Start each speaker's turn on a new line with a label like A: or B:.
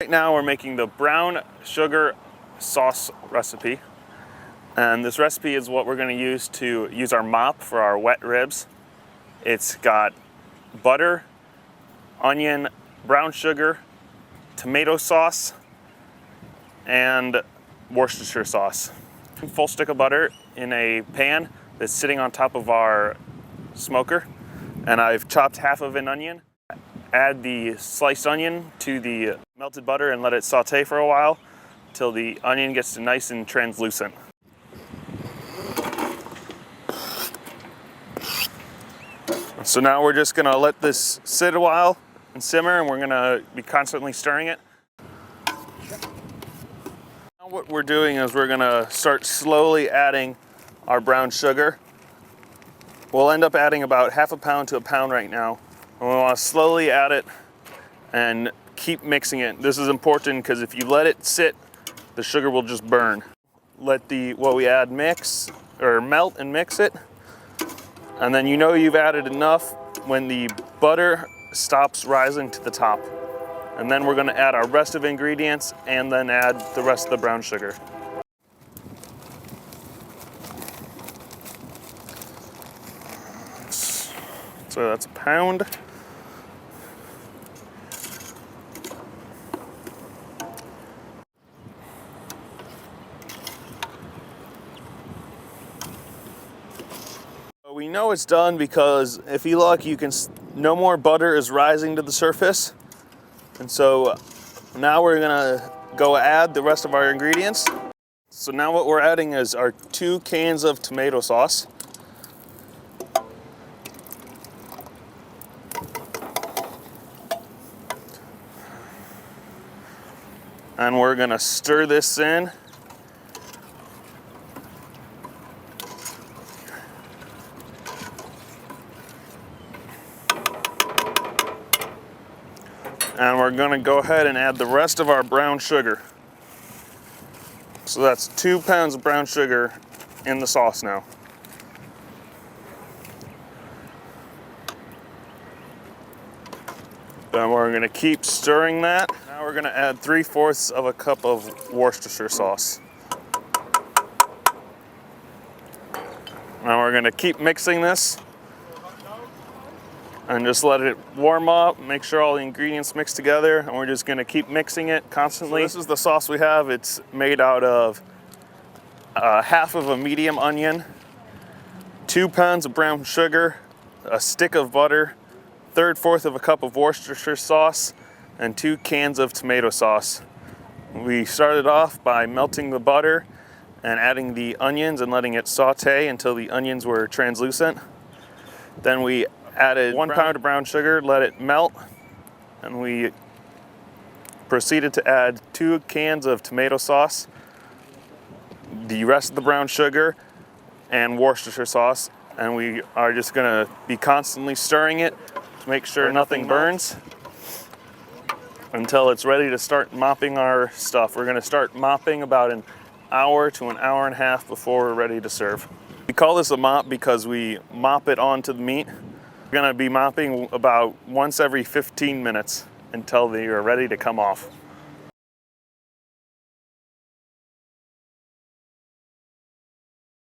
A: Right now we're making the brown sugar sauce recipe. And this recipe is what we're going to use our mop for our wet ribs. It's got butter, onion, brown sugar, tomato sauce, and Worcestershire sauce. A full stick of butter in a pan that's sitting on top of our smoker. And I've chopped half of an onion. Add the sliced onion to the melted butter and let it saute for a while till the onion gets nice and translucent. So now we're just gonna let this sit a while and simmer, and we're gonna be constantly stirring it. Now what we're doing is we're gonna start slowly adding our brown sugar. We'll end up adding about half a pound to a pound right now. And we wanna slowly add it and keep mixing it. This is important because if you let it sit, the sugar will just burn. Let what we add mix or melt and mix it. And then you know you've added enough when the butter stops rising to the top. And then we're gonna add our rest of ingredients and then add the rest of the brown sugar. So that's a pound. We know it's done because if you look, no more butter is rising to the surface. And so now we're gonna go add the rest of our ingredients. So now what we're adding is our 2 cans of tomato sauce. And we're gonna stir this in. And we're gonna go ahead and add the rest of our brown sugar. So that's 2 pounds of brown sugar in the sauce now. Then we're gonna keep stirring that. Now we're gonna add 3/4 of a cup of Worcestershire sauce. Now we're gonna keep mixing this and just let it warm up, make sure all the ingredients mix together, and we're just gonna keep mixing it constantly. So this is the sauce we have. It's made out of half of a medium onion, 2 pounds of brown sugar, a stick of butter, 3/4 of a cup of Worcestershire sauce, and 2 cans of tomato sauce. We started off by melting the butter and adding the onions and letting it saute until the onions were translucent. Then we added 1 pound of brown sugar, let it melt, and we proceeded to add 2 cans of tomato sauce, the rest of the brown sugar, and Worcestershire sauce. And we are just gonna be constantly stirring it to make sure nothing burns until it's ready to start mopping our stuff. We're gonna start mopping about an hour to an hour and a half before we're ready to serve. We call this a mop because we mop it onto the meat. We're gonna be mopping about once every 15 minutes until they are ready to come off.